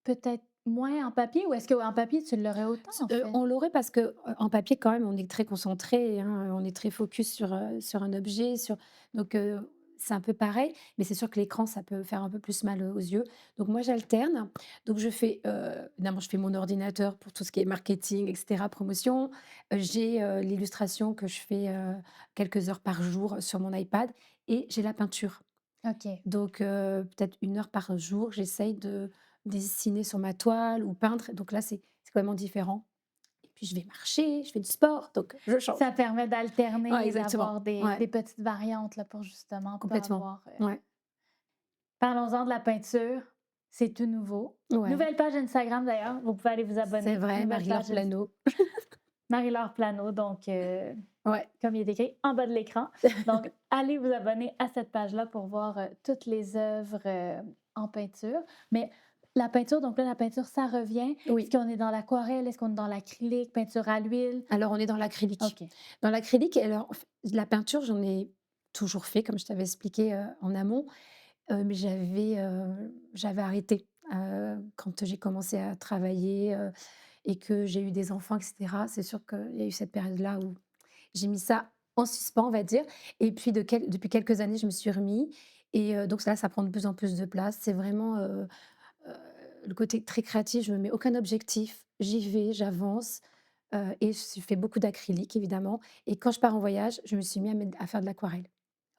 peut-être moins en papier ou est-ce qu'en papier tu l'aurais autant en fait? On l'aurait parce que, en papier quand même on est très concentré, hein, on est très focus sur un objet, donc c'est un peu pareil, mais c'est sûr que l'écran ça peut faire un peu plus mal, aux yeux. Donc moi j'alterne, donc je fais, évidemment je fais mon ordinateur pour tout ce qui est marketing et cetera, promotion. J'ai, l'illustration que je fais, quelques heures par jour sur mon iPad et j'ai la peinture. OK. Donc peut-être 1 heure par jour, j'essaye de dessiner sur ma toile ou peindre, donc là c'est complètement différent. Et puis je vais marcher, je fais du sport, donc je change. Ça permet Ouais, d'alterner et exactement. d'avoir des Ouais, petites variantes là pour justement pas complètement. avoir, Ouais, Parlons-en de la peinture, c'est tout nouveau. ouais, Nouvelle page Instagram d'ailleurs, vous pouvez aller vous c'est abonner. vrai, Nouvelle Marie-Laure page Inst Plano. Marie-Laure Plano, donc Ouais, comme il est écrit en bas de l'écran. Donc allez vous abonner à cette page-là pour voir, toutes les œuvres, en peinture. Mais la peinture, donc là, la peinture, ça revient. Est-ce oui. qu'on est dans l'aquarelle? Est-ce qu'on est dans l'acrylique, peinture à l'huile? Alors on est dans l'acrylique. OK. Dans l'acrylique et alors la peinture, j'en ai toujours fait comme je t'avais expliqué, en amont, mais j'avais arrêté, quand j'ai commencé à travailler, et que j'ai eu des enfants et cetera. C'est sûr qu'il y a eu cette période-là où j'ai mis ça en suspens, on va dire, et puis depuis quelques années, je me suis remis et donc là, ça prend de plus en plus de place. C'est vraiment, heu, le côté très créatif. Je me mets aucun objectif, j'y vais, j'avance, et je fais beaucoup d'acrylique évidemment et quand je pars en voyage, je me suis mis à faire de l'aquarelle.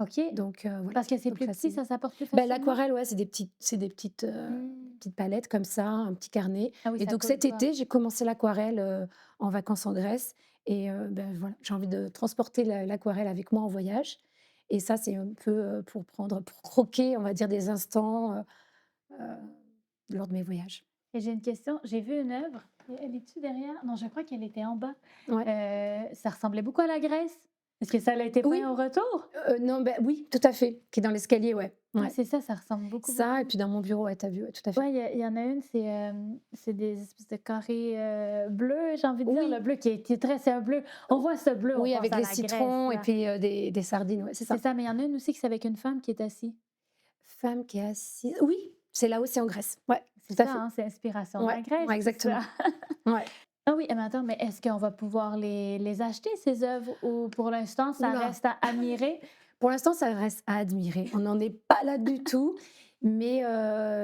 OK. Donc voilà, Parce que c'est donc plus ça petit, c'est ça s'apporte plus bah, facilement? l'aquarelle, ouais, c'est des Mmh. petites palettes comme ça, un petit carnet Ah oui, et ça donc coûte cet pas. été, j'ai commencé l'aquarelle, en vacances en Grèce et ben, voilà, j'ai envie de transporter l'aquarelle avec moi en voyage et ça, c'est un peu, pour croquer, on va dire, des instants, heu, lors de mes voyages. Et j'ai une question, j'ai vu une œuvre, elle est-tu derrière? Non, je crois qu'elle était en bas. Ouais. Ça ressemblait beaucoup à la Grèce. Est-ce que ça a été peint au Oui, retour? non, bah, oui, tout à fait, qui est dans l'escalier, ouais, Ah, ouais. c'est ça, ça ressemble beaucoup, Ça et beaucoup. puis dans mon bureau, ouais, tu as vu, ouais, tout à fait. Ouais, il y en a une, c'est des espèces de carrés, bleus, j'ai envie de dire, le Oui, bleu qui est très c'est un bleu on voit ce bleu, on oui, pense avec à les la Grèce, citrons et là. puis, des sardines, ouais, c'est C'est ça. ça, mais il y en a une aussi que c'est avec une femme qui est assise. Femme qui est assise oui, c'est là aussi en Grèce. Ouais, C'est tout à ça, fait. hein, c'est inspiration de Ouais, la Grèce, ouais, tout ça. exactement. Ouais. Ah oui, mais attends, mais est-ce qu'on va pouvoir les acheter, ces œuvres, ou pour l'instant, Ouh ça là! reste à admirer? Pour l'instant, ça reste à admirer. On n'en est pas là du tout, mais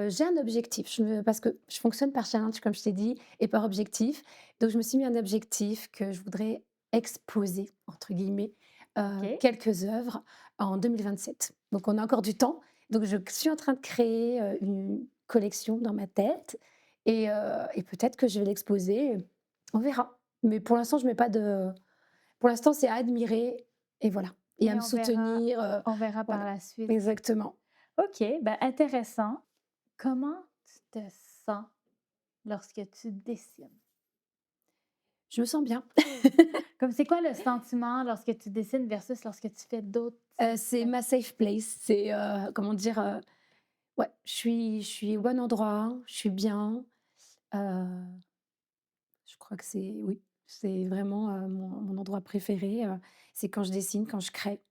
j'ai un objectif. Parce que je fonctionne par challenge, comme je t'ai dit et par objectif. Donc je me suis mis un objectif que je voudrais «exposer» entre guillemets, OK. quelques œuvres en 2027. Donc on a encore du temps. Donc je suis en train de créer, une collection dans ma tête et peut-être que je vais l'exposer, on verra. Mais pour l'instant, je mets pas de pour l'instant, c'est à admirer et voilà et à Et me soutenir, on verra par voilà, la suite. exactement. OK, ben, intéressant. Comment tu te sens lorsque tu dessines? Je me sens bien. Comme c'est quoi le sentiment lorsque tu dessines versus lorsque tu fais d'autres types C'est ma d'activités? safe place, c'est, comment dire? Ouais, je suis au bon endroit, je suis bien, heu, je crois que c'est oui, c'est vraiment, mon endroit préféré, c'est quand je dessine, quand je crée.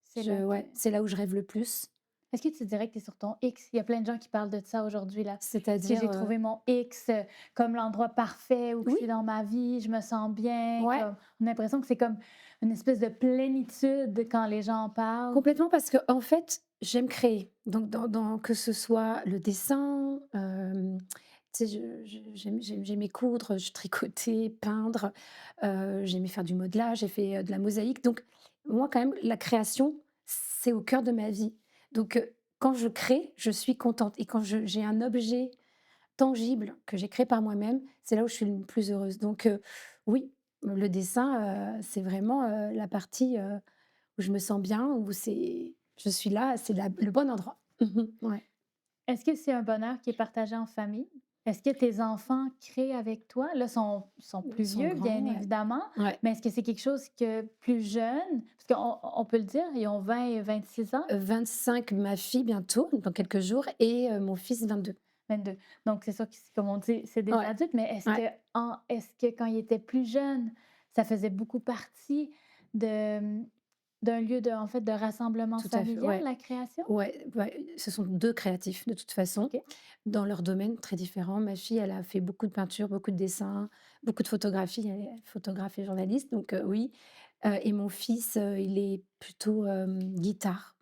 C'est là que C'est là où je rêve le plus. Est-ce que tu dirais que tu es sur ton X? Il y a plein de gens qui parlent de ça aujourd'hui, là. Est-ce que C'est-à-dire, j'ai trouvé mon X, comme l'endroit parfait où que je suis oui, dans ma vie, je me sens bien, ouais, comme on a l'impression que c'est comme une espèce de plénitude quand les gens en parlent. complètement parce que en fait, j'aime créer. Donc que ce soit le dessin, tu sais, j'aimais coudre, je tricotais, peindre, j'aimais faire du modelage, j'ai fait, de la mosaïque. Donc moi, quand même, la création, c'est au cœur de ma vie. Donc quand je crée, je suis contente et quand je j'ai un objet tangible que j'ai créé par moi-même, c'est là où je suis le plus heureuse. Donc oui, le dessin, c'est vraiment, la partie, où je me sens bien, où c'est je suis là, c'est le bon endroit. Mmh. Ouais. Est-ce que c'est un bonheur qui est partagé en famille? Est-ce que tes enfants créent avec toi? Là, sont plus Ils sont vieux, bien grands, ouais. évidemment, Ouais. mais est-ce que c'est quelque chose que plus jeune? Parce qu'on peut le dire, ils ont 20 et 26 ans, 25 ma fille bientôt, dans quelques jours et mon fils 22. 22. Donc c'est sûr que, comme on dit, c'est des Ouais, adultes, mais ouais, est-ce que quand ils étaient plus jeunes, ça faisait beaucoup partie de, d'un lieu de, en fait, de rassemblement tout à fait, familial, ouais. la création? Ouais, ouais, ce sont 2 créatifs de toute façon, OK. dans leur domaine très différents. Ma fille, elle a fait beaucoup de peinture, beaucoup de dessins, beaucoup de photographie, elle est photographe et journaliste, donc oui. Et mon fils, il est plutôt, guitare,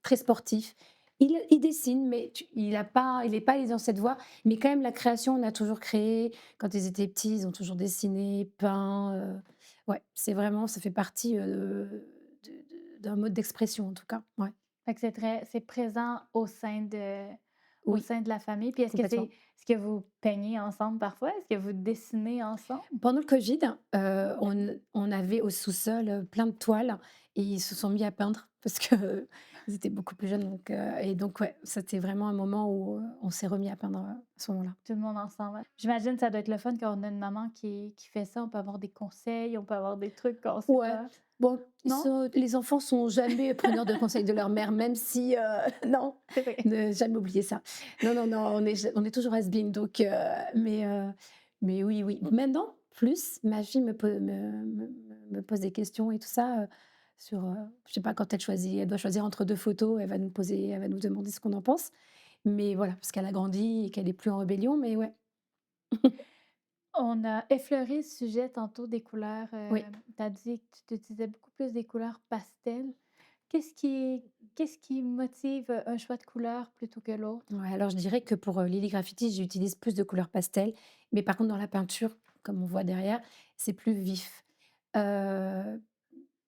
très sportif. Il dessine, mais il est pas allé dans cette voie, mais quand même la création, on a toujours créé. Quand ils étaient petits, ils ont toujours dessiné, peint, ouais, c'est vraiment ça fait partie, d'un mode d'expression en tout cas, ouais. Fait que c'est présent au Oui, sein de la famille. Puis complètement. est-ce que vous peignez ensemble parfois? Est-ce que vous dessinez ensemble? Pendant le covid, Ah! on avait au sous-sol, plein de toiles et ils se sont mis à peindre parce que ils étaient beaucoup plus jeunes donc ouais, c'était vraiment un moment où, on s'est remis à peindre, à ce moment-là. Tout le monde ensemble, ouais. J'imagine que ça doit être le fun quand on a une maman qui fait ça. On peut avoir des conseils, on peut avoir des trucs qu'on sait Ouais, pas. bon, Non? les enfants sont jamais preneurs de conseils de leur mère, même si, non, C'est vrai. ne jamais oublier ça. Non, non, non, on est toujours has-been donc mais oui, oui. Maintenant, plus, ma fille me pose des questions et tout ça, sur, je sais pas, quand elle doit choisir entre 2 photos, elle va nous demander ce qu'on en pense. Mais voilà, parce qu'elle a grandi et qu'elle est plus en rébellion, mais ouais. On a effleuré le sujet tantôt des couleurs, Oui. tu as dit que tu utilisais beaucoup plus des couleurs pastel. Qu'est-ce qui motive, un choix de couleur plutôt que l'autre? Ouais, alors je dirais que pour, Lily Graffiti, j'utilise plus de couleurs pastel, mais par contre dans la peinture, comme on voit derrière, c'est plus vif. Heu,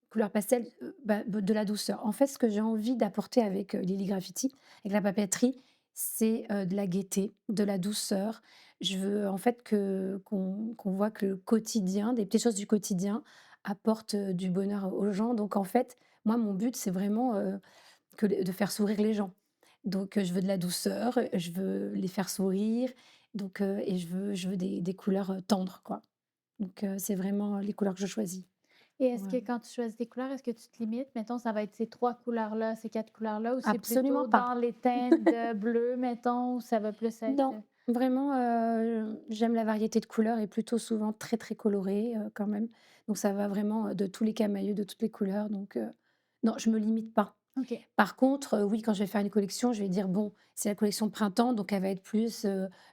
Couleur pastel, de la douceur. En fait, ce que j'ai envie d'apporter avec, Lily Graffiti, avec la papeterie, c'est, de la gaieté, de la douceur. Je veux en fait qu'on voit que le quotidien, des petites choses du quotidien apportent, du bonheur aux gens. Donc en fait, moi mon but, c'est vraiment, de faire sourire les gens. Donc je veux de la douceur, je veux les faire sourire, donc et je veux des couleurs, tendres, quoi. Donc c'est vraiment les couleurs que je choisis. Et est-ce que Ouais. quand tu choisis des couleurs, est-ce que tu te limites? Mettons, ça va être ces 3 couleurs-là, ces 4 couleurs-là, ou c'est Absolument plutôt pas. dans les teintes de bleu, mettons, ou ça va plus être, Non, vraiment, j'aime la variété de couleurs et plutôt souvent très, très colorée, quand même. Donc ça va vraiment, de tous les camaïeux, de toutes les couleurs, donc non, je me limite pas. OK. Par contre, oui, quand je vais faire une collection, je vais dire: «Bon, c'est la collection printemps, donc elle va être plus,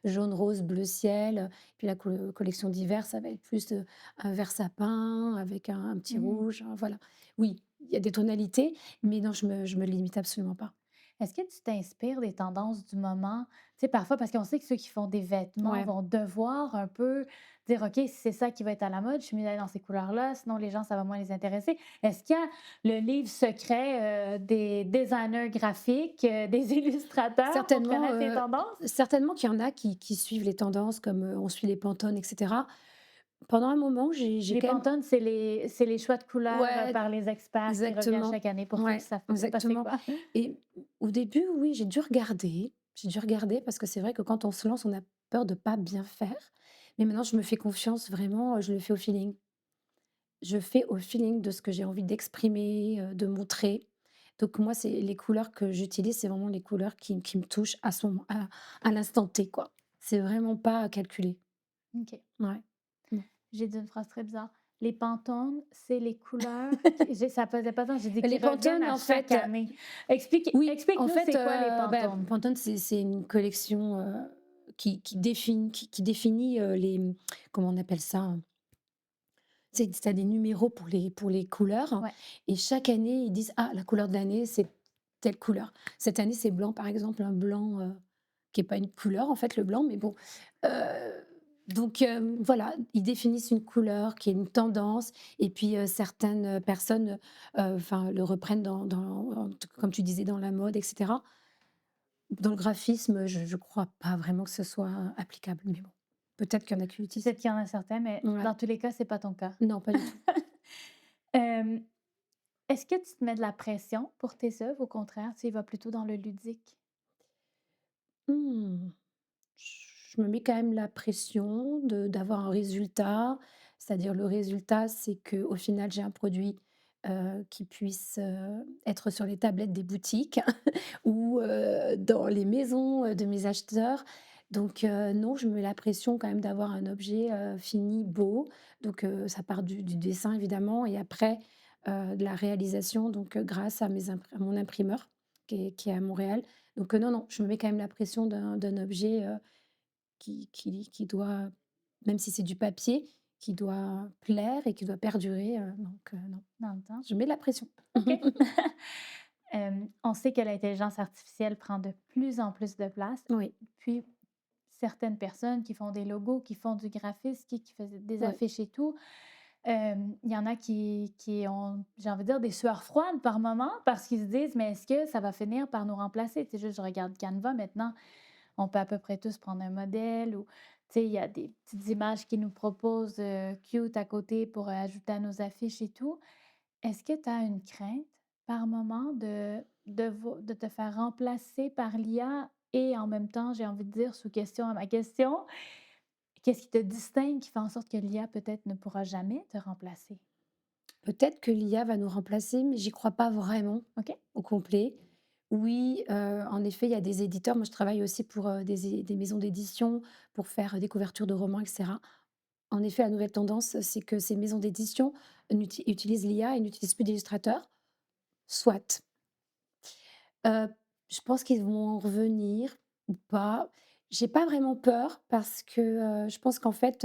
jaune, rose, bleu ciel». Puis la collection d'hiver, ça va être plus, un vert sapin avec un petit Mmh. rouge, voilà. Oui, il y a des tonalités, mais non, je me limite absolument pas. Est-ce que tu t'inspires des tendances du moment? Tu sais, parfois, parce qu'on sait que ceux qui font des vêtements Ouais. vont devoir un peu dire: «OK, si c'est ça qui va être à la mode, je suis mieux d'aller dans ces couleurs-là, sinon les gens, ça va moins les intéresser». Est-ce qu'il y a le livre secret, des designers graphiques, des illustrateurs pour Certainement, connaître les tendances? certainement qu'il y en a qui suivent les tendances comme, on suit les Pantone et cetera. Pendant un moment, j'ai Les quand même Pantone, c'est les choix de couleurs, ouais, par les experts qui reviennent exactement. chaque année, pour ceux qui Ouais, savent pas c'est exactement quoi. et au début, oui, j'ai dû regarder parce que c'est vrai que quand on se lance, on a peur de pas bien faire. Mais maintenant, je me fais confiance vraiment, je le fais au feeling. Je fais au feeling de ce que j'ai envie d'exprimer, de montrer. Donc moi, c'est les couleurs que j'utilise, c'est vraiment les couleurs qui me touchent à ce moment à l'instant T, quoi. C'est vraiment pas calculé. OK. Ouais. Mmh. J'ai dit une phrase très bizarre. Les Pantones, c'est les couleurs ça faisait pas tant, j'ai dit Les qu'ils reviennent Pantone, à en chaque fait, année. Explique oui, en explique-nous fait, c'est quoi les bah, Pantones? Pantone, c'est une collection, qui définit, comment on appelle ça? Tu as des numéros pour les couleurs Ouais. et chaque année, ils disent: «Ah, la couleur de l'année, c'est telle couleur». Cette année, c'est blanc, par exemple, un blanc, qui est pas une couleur, en fait, le blanc, mais bon, heu, donc voilà, ils définissent une couleur qui est une tendance et puis, certaines personnes, enfin, le reprennent comme tu disais, dans la mode et cetera. Dans le graphisme, je crois pas vraiment que ce soit applicable, mais bon, peut-être qu'il y en a qui l'utilisent. Peut-être qu'il y en a certains, mais Ouais, dans tous les cas, c'est pas ton cas. non, pas du tout. Hem, est-ce que tu te mets de la pression pour tes œuvres? Au contraire, tu y vas plutôt dans le ludique? Mmh. Je me mets quand même la pression de d'avoir un résultat. C'est-à-dire le résultat, c'est qu'au final, j'ai un produit, qui puisse, être sur les tablettes des boutiques ou, dans les maisons, de mes acheteurs. Donc, non, je me mets la pression quand même d'avoir un objet, fini, beau. Donc, ça part du dessin évidemment et après, de la réalisation donc, grâce à mon imprimeur qui est à Montréal. Donc, non, non, je me mets quand même la pression d'un objet, qui doit, même si c'est du papier, qui doit plaire et qui doit perdurer, donc non, Dans le temps? je mets de la pression. OK. On sait que l'intelligence artificielle prend de plus en plus de place, Oui, puis certaines personnes qui font des logos, qui font du graphisme, qui faisaient des ouais. affiches et tout, il y en a qui ont, j'ai envie de dire, des sueurs froides par moment parce qu'ils se disent: «Mais est-ce que ça va finir par nous remplacer?» Tu sais, juste je regarde Canva maintenant, on peut à peu près tous prendre un modèle ou, tu sais, il y a des petites images qu'ils nous proposent, cute à côté pour, ajouter à nos affiches et tout. Est-ce que tu as une crainte par moment de te faire remplacer par l'IA et en même temps, j'ai envie de dire, sous question à ma question, qu'est-ce qui te distingue qui fait en sorte que l'IA peut-être ne pourra jamais te remplacer? Peut-être que l'IA va nous remplacer, mais j'y crois pas vraiment OK? au complet. Oui, en effet, il y a des éditeurs. Moi, je travaille aussi pour, des maisons d'édition pour faire des couvertures de romans et cetera. En effet, la nouvelle tendance, c'est que ces maisons d'édition utilisent l'IA et n'utilisent plus d'illustrateurs. Soit. Heu, je pense qu'ils vont en revenir ou pas. J'ai pas vraiment peur parce que, je pense qu'en fait,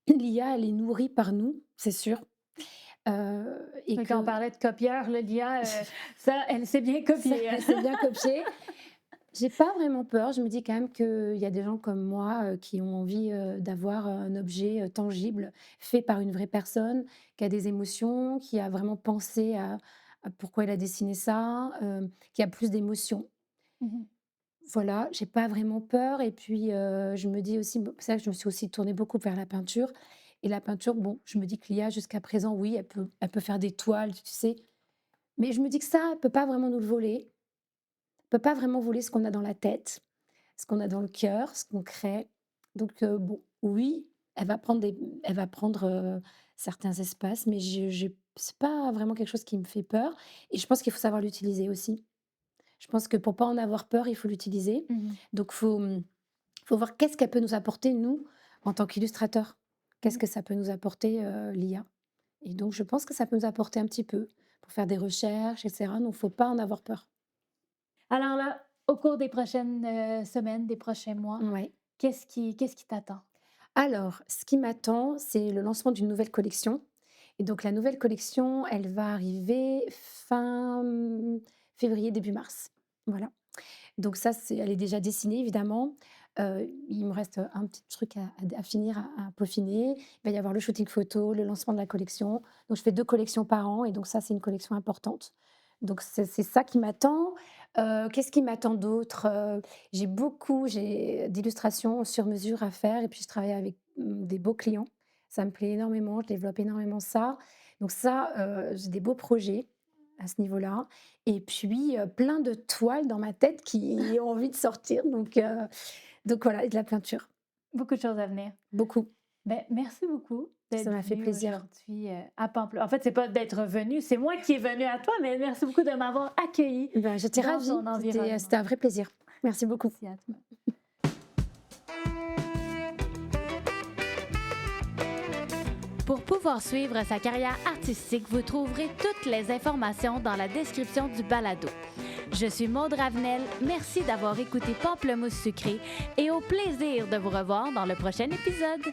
l'IA, elle est nourrie par nous, c'est sûr, et Oui, quand on que parlait de copieur, là, l'IA, ça, elle sait bien ça, copier, hein? c'est bien copié. J'ai pas vraiment peur. Je me dis quand même qu'il y a des gens comme moi, qui ont envie, d'avoir un objet, tangible, fait par une vraie personne, qui a des émotions, qui a vraiment pensé à pourquoi il a dessiné ça, qui a plus d'émotions. Mmh. Voilà, j'ai pas vraiment peur et puis, je me dis aussi, c'est vrai que je me suis aussi tournée beaucoup vers la peinture et la peinture, bon, je me dis que l'IA jusqu'à présent, oui, elle peut faire des toiles, tu sais? Mais je me dis que ça, elle peut pas vraiment nous le voler. Elle peut pas vraiment voler ce qu'on a dans la tête, ce qu'on a dans le cœur, ce qu'on crée. Donc, bon, oui, elle va prendre, certains espaces, mais je c'est pas vraiment quelque chose qui me fait peur et je pense qu'il faut savoir l'utiliser aussi. Je pense que pour pas en avoir peur, il faut l'utiliser. Mmh. Donc faut voir qu'est-ce qu'elle peut nous apporter, nous, en tant qu'illustrateurs. Qu'est-ce Mmh. que ça peut nous apporter, l'IA? Et donc je pense que ça peut nous apporter un petit peu pour faire des recherches et cetera, donc faut pas en avoir peur. Alors là, au cours des prochaines, semaines, des prochains mois, Ouais. qu'est-ce qui t'attend? Alors, ce qui m'attend, c'est le lancement d'une nouvelle collection et donc la nouvelle collection, elle va arriver fin, février, début mars. Voilà. Donc ça, elle est déjà dessinée évidemment. Il me reste un petit truc à finir, à peaufiner. Il va y avoir le shooting photo, le lancement de la collection. Donc je fais 2 collections par an et donc ça, c'est une collection importante. Donc c'est ça qui m'attend. Qu'est-ce qui m'attend d'autre? J'ai d'illustrations sur mesure à faire et puis je travaille avec, des beaux clients. Ça me plaît énormément, je développe énormément ça. Donc ça, j'ai des beaux projets à ce niveau-là. Et puis, plein de toiles dans ma tête qui ont envie de sortir donc voilà et de la peinture, Beaucoup de choses à venir. beaucoup. Ben merci beaucoup Ça d'être m'a fait venu plaisir. aujourd'hui, à Pamplonne. En fait, c'est pas d'être venu, c'est moi qui est venue à toi, mais merci beaucoup de m'avoir accueilli Ben, j'étais dans ravie, ton c'était environnement. un vrai plaisir. Merci beaucoup. Merci à toi. Pour pouvoir suivre sa carrière artistique, vous trouverez toutes les informations dans la description du balado. Je suis Maude Ravenel, merci d'avoir écouté Pamplemousse sucré et au plaisir de vous revoir dans le prochain épisode.